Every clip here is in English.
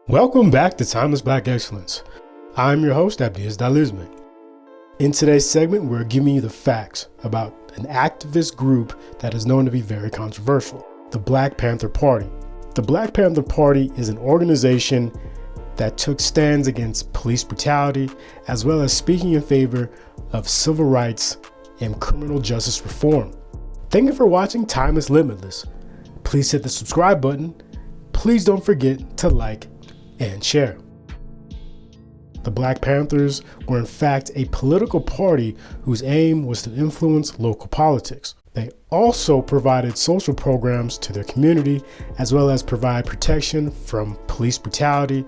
Welcome back to Timeless Black Excellence. I'm your host, Abdias Dalisman. In today's segment, we're giving you the facts about an activist group that is known to be very controversial, the Black Panther Party. The Black Panther Party is an organization that took stands against police brutality, as well as speaking in favor of civil rights and criminal justice reform. Thank you for watching Timeless Limitless. Please hit the subscribe button. Please don't forget to like and share. The Black Panthers were in fact a political party whose aim was to influence local politics. They also provided social programs to their community, as well as provide protection from police brutality.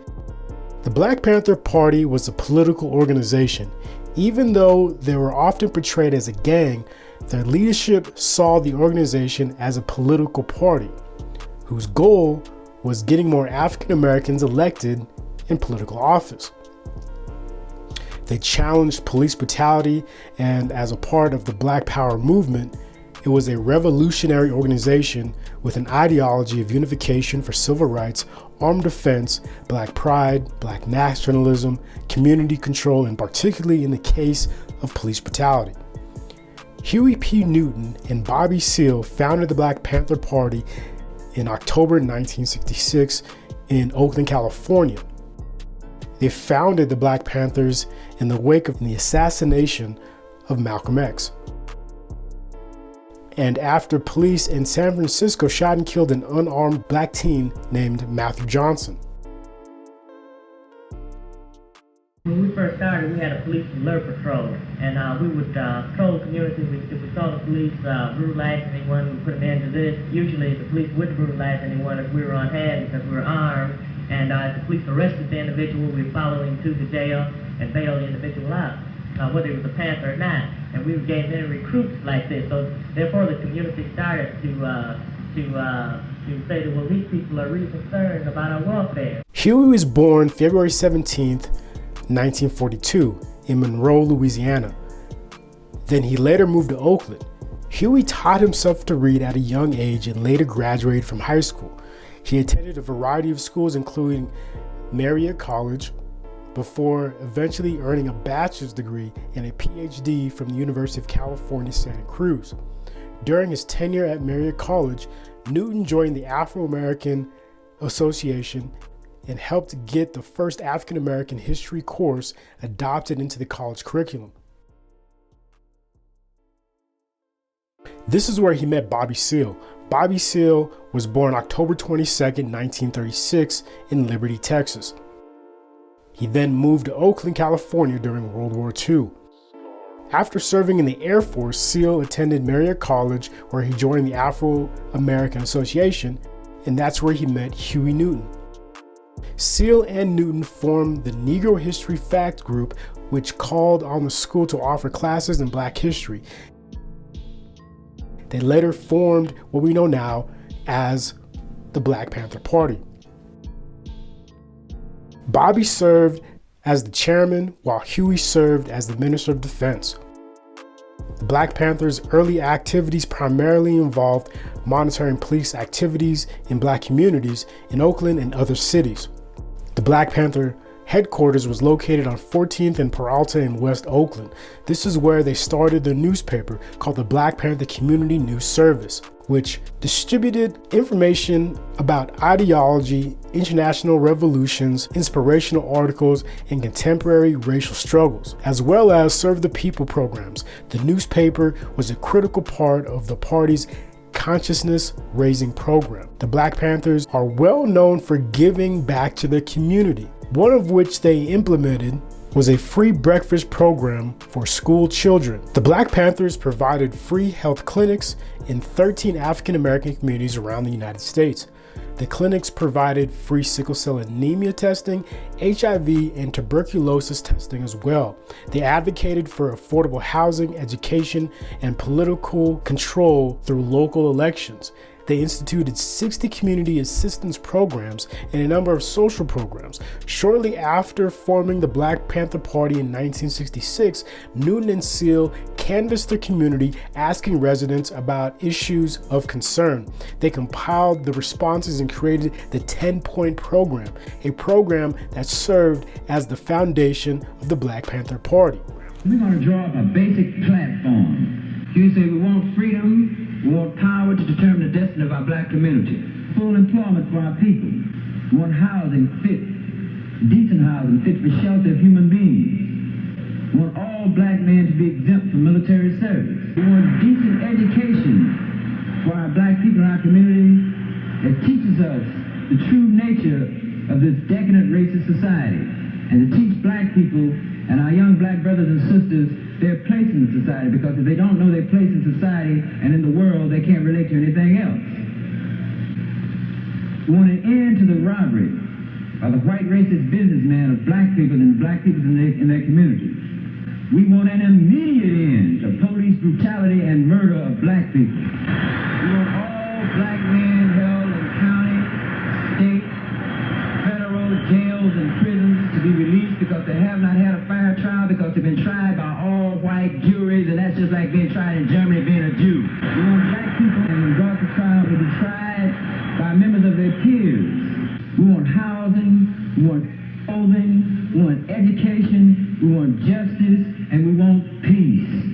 The Black Panther Party was a political organization. Even though they were often portrayed as a gang, their leadership saw the organization as a political party whose goal was getting more African Americans elected in political office. They challenged police brutality, and as a part of the Black Power movement, it was a revolutionary organization with an ideology of unification for civil rights, armed defense, Black pride, Black nationalism, community control, and particularly in the case of police brutality. Huey P. Newton and Bobby Seale founded the Black Panther Party in October 1966 in Oakland, California. They founded the Black Panthers in the wake of the assassination of Malcolm X. And after police in San Francisco shot and killed an unarmed black teen named Matthew Johnson. When we first started, we had a police alert patrol, and we would patrol the community. If we saw the police brutalize anyone, we put an end to this. Usually the police wouldn't brutalize anyone if we were on hand because we were armed, and if the police arrested the individual, we would follow him to the jail and bail the individual out, whether he was a Panther or not. And we would gain many recruits like this, so therefore the community started to say that, well, these people are really concerned about our welfare. Huey was born February 17th, 1942 in Monroe, Louisiana. Then he later moved to Oakland. Huey taught himself to read at a young age and later graduated from high school. He attended a variety of schools, including Marriott College, before eventually earning a bachelor's degree and a PhD from the University of California, Santa Cruz. During his tenure at Marriott College, Newton joined the Afro-American Association and helped get the first African American history course adopted into the college curriculum. This is where he met Bobby Seale. Bobby Seale was born October 22nd, 1936 in Liberty, Texas. He then moved to Oakland, California during World War II. After serving in the Air Force, Seale attended Marriott College, where he joined the Afro-American Association, and that's where he met Huey Newton. Seale and Newton formed the Negro History Fact Group, which called on the school to offer classes in Black history. They later formed what we know now as the Black Panther Party. Bobby served as the chairman, while Huey served as the Minister of Defense. The Black Panthers' early activities primarily involved monitoring police activities in Black communities in Oakland and other cities. The Black Panther headquarters was located on 14th and Peralta in West Oakland. This is where they started their newspaper called the Black Panther Community News Service, which distributed information about ideology, international revolutions, inspirational articles, and contemporary racial struggles, as well as Serve the People programs. The newspaper was a critical part of the party's consciousness-raising program. The Black Panthers are well known for giving back to their community, one of which they implemented was a free breakfast program for school children. The Black Panthers provided free health clinics in 13 African American communities around the United States. The clinics provided free sickle cell anemia testing, HIV, and tuberculosis testing as well. They advocated for affordable housing, education, and political control through local elections. They instituted 60 community assistance programs and a number of social programs. Shortly after forming the Black Panther Party in 1966, Newton and Seal canvassed their community, asking residents about issues of concern. They compiled the responses and created the 10-point program, a program that served as the foundation of the Black Panther Party. We're going to draw up a basic platform. You say we want freedom, we want power to determine the destiny of our black community, full employment for our people, we want housing fit, decent housing fit for shelter of human beings, we want all black men to be exempt from military service, we want decent education for our black people in our community that teaches us the true nature of this decadent racist society, and to teach black people and our young black brothers and sisters their place in society, because if they don't know their place in society and in the world, they can't relate to anything else. We want an end to the robbery by the white racist businessman of black people and black people in their communities. We want an immediate end to police brutality and murder of black people. We want all black men held in county, state, federal jails and prisons to be released because they have not had a fair trial, because they've been tried by all white juries, and that's just like being tried in Germany being a Jew. We want black people and when brought to trial to be tried by members of their peers. We want housing, we want clothing, we want education, we want justice, and we want peace.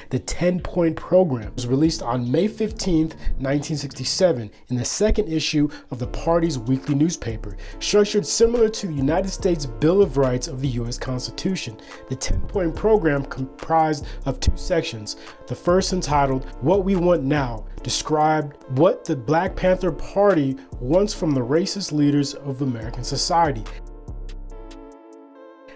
The 10-point program was released on May 15, 1967, in the second issue of the party's weekly newspaper, structured similar to the United States Bill of Rights of the U.S. Constitution. The 10-point program comprised of two sections. The first, entitled "What We Want Now," described what the Black Panther Party wants from the racist leaders of American society.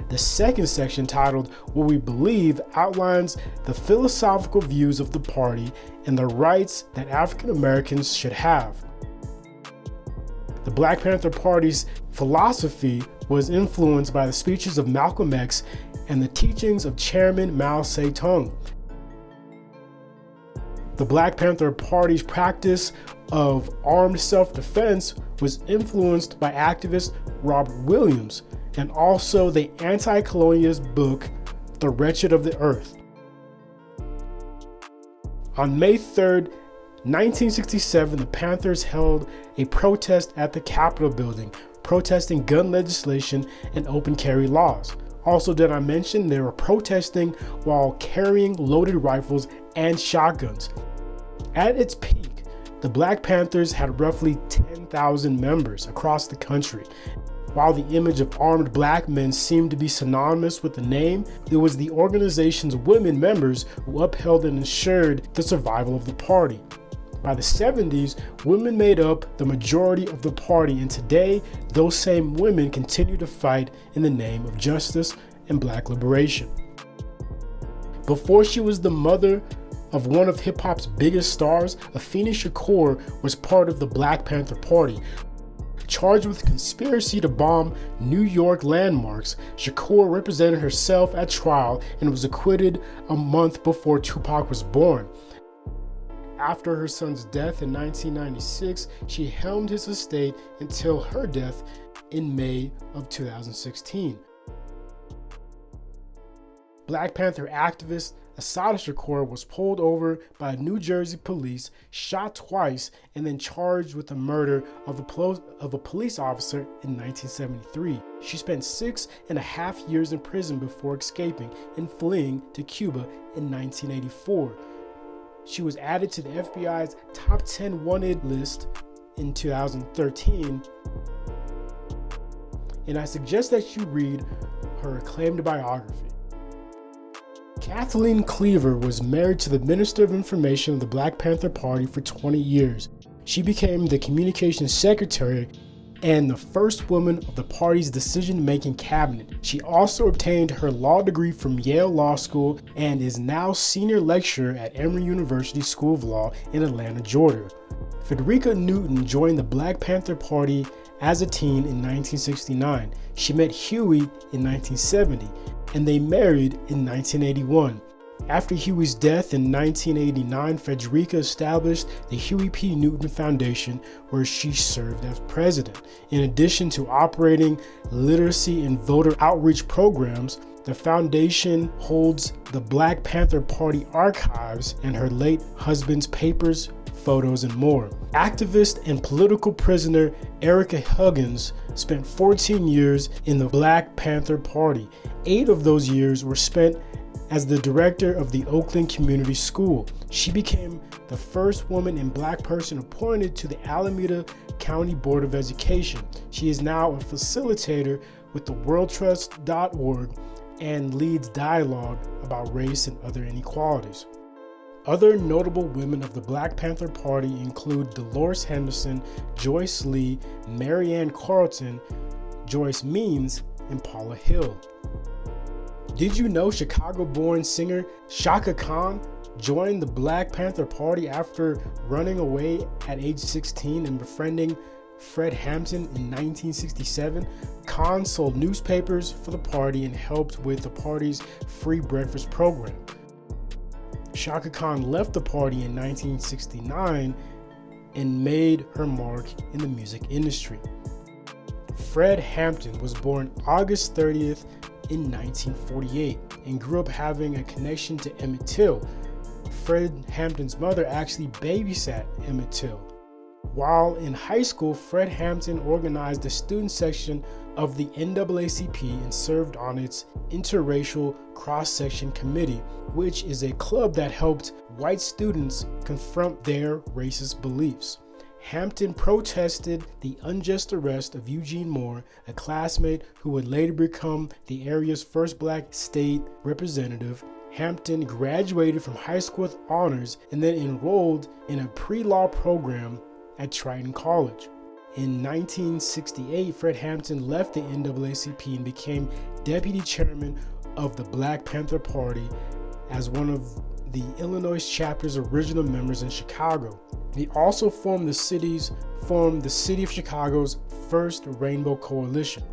The second section, titled "What We Believe," outlines the philosophical views of the party and the rights that African Americans should have. The Black Panther Party's philosophy was influenced by the speeches of Malcolm X and the teachings of Chairman Mao Zedong. The Black Panther Party's practice of armed self-defense was influenced by activist Robert Williams, and also the anti-colonialist book, The Wretched of the Earth. On May 3rd, 1967, the Panthers held a protest at the Capitol building, protesting gun legislation and open carry laws. Also, did I mention they were protesting while carrying loaded rifles and shotguns. At its peak, the Black Panthers had roughly 10,000 members across the country. While the image of armed black men seemed to be synonymous with the name, it was the organization's women members who upheld and ensured the survival of the party. By the 70s, women made up the majority of the party, and today, those same women continue to fight in the name of justice and black liberation. Before she was the mother of one of hip-hop's biggest stars, Afeni Shakur was part of the Black Panther Party. Charged with conspiracy to bomb New York landmarks, Shakur represented herself at trial and was acquitted a month before Tupac was born. After her son's death in 1996, she helmed his estate until her death in May of 2016. Black Panther activist Assata Shakur was pulled over by New Jersey police, shot twice, and then charged with the murder of a police officer in 1973. She spent 6.5 years in prison before escaping and fleeing to Cuba in 1984. She was added to the FBI's top 10 wanted list in 2013, and I suggest that you read her acclaimed biography. Kathleen Cleaver was married to the Minister of Information of the Black Panther Party for 20 years. She became the communications secretary and the first woman of the party's decision-making cabinet. She also obtained her law degree from Yale Law School and is now senior lecturer at Emory University School of Law in Atlanta, Georgia. Frederica Newton joined the Black Panther Party as a teen in 1969. She met Huey in 1970, and they married in 1981. After Huey's death in 1989, Frederica established the Huey P. Newton Foundation, where she served as president. In addition to operating literacy and voter outreach programs, the foundation holds the Black Panther Party archives and her late husband's papers, photos, and more. Activist and political prisoner Erica Huggins spent 14 years in the Black Panther Party. 8 of those years were spent as the director of the Oakland Community School. She became the first woman and Black person appointed to the Alameda County Board of Education. She is now a facilitator with the worldtrust.org and leads dialogue about race and other inequalities. Other notable women of the Black Panther Party include Dolores Henderson, Joyce Lee, Marianne Carlton, Joyce Means, and Paula Hill. Did you know Chicago-born singer Chaka Khan joined the Black Panther Party after running away at age 16 and befriending Fred Hampton in 1967? Khan sold newspapers for the party and helped with the party's free breakfast program. Chaka Khan left the party in 1969 and made her mark in the music industry. Fred Hampton was born August 30th in 1948 and grew up having a connection to Emmett Till. Fred Hampton's mother actually babysat Emmett Till. While in high school, Fred Hampton organized the student section of the NAACP and served on its interracial cross-section committee, which is a club that helped white students confront their racist beliefs. Hampton protested the unjust arrest of Eugene Moore, a classmate who would later become the area's first Black state representative. Hampton graduated from high school with honors and then enrolled in a pre-law program at Triton College. In 1968, Fred Hampton left the NAACP and became deputy chairman of the Black Panther Party as one of the Illinois chapter's original members in Chicago. He also formed the city of Chicago's first Rainbow Coalition.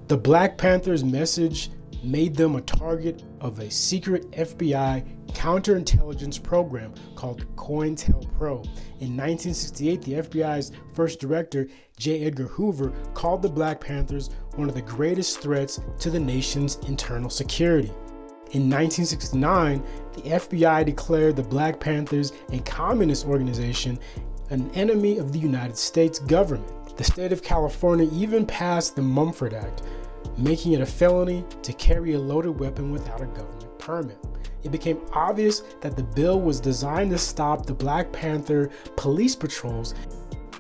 The Black Panthers' message made them a target of a secret FBI counterintelligence program called COINTELPRO. In 1968, the FBI's first director, J. Edgar Hoover, called the Black Panthers one of the greatest threats to the nation's internal security. In 1969, the FBI declared the Black Panthers a communist organization, an enemy of the United States government. The state of California even passed the Mumford Act, making it a felony to carry a loaded weapon without a government permit. It became obvious that the bill was designed to stop the Black Panther police patrols,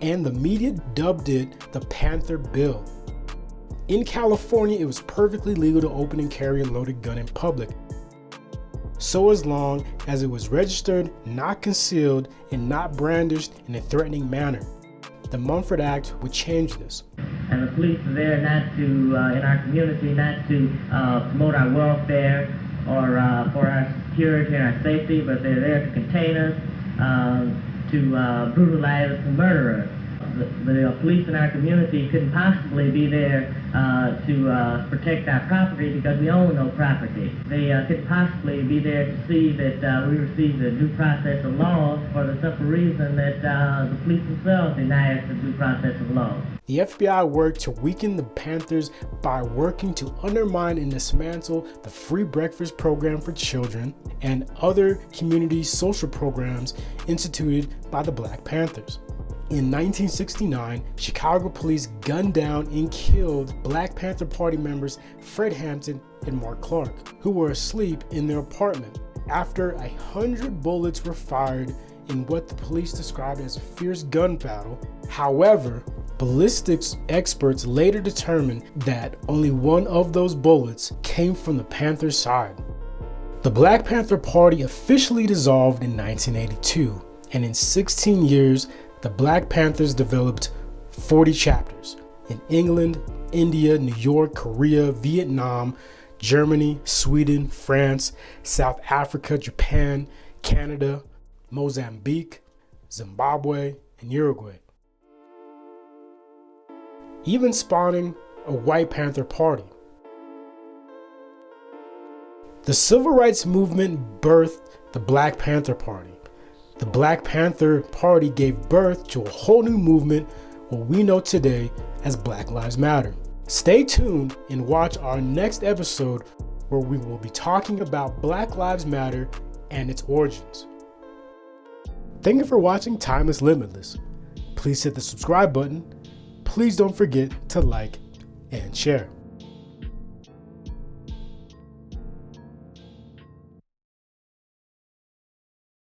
and the media dubbed it the Panther Bill. In California, it was perfectly legal to open and carry a loaded gun in public, so as long as it was registered, not concealed, and not brandished in a threatening manner. The Mumford Act would change this. And the police are there not to, in our community, not to promote our welfare or for our security and our safety, but they're there to contain us, to brutalize us and murder us. The police in our community couldn't possibly be there to protect our property because we own no property. They couldn't possibly be there to see that we receive the due process of law for the simple reason that the police themselves deny us the due process of law. The FBI worked to weaken the Panthers by working to undermine and dismantle the free breakfast program for children and other community social programs instituted by the Black Panthers. In 1969, Chicago police gunned down and killed Black Panther Party members Fred Hampton and Mark Clark, who were asleep in their apartment. After 100 bullets were fired in what the police described as a fierce gun battle. However, ballistics experts later determined that only one of those bullets came from the Panther side. The Black Panther Party officially dissolved in 1982, and in 16 years, the Black Panthers developed 40 chapters in England, India, New York, Korea, Vietnam, Germany, Sweden, France, South Africa, Japan, Canada, Mozambique, Zimbabwe, and Uruguay, even spawning a White Panther Party. The Civil Rights Movement birthed the Black Panther Party. The Black Panther Party gave birth to a whole new movement, what we know today as Black Lives Matter. Stay tuned and watch our next episode where we will be talking about Black Lives Matter and its origins. Thank you for watching Time is Limitless. Please hit the subscribe button. Please don't forget to like and share.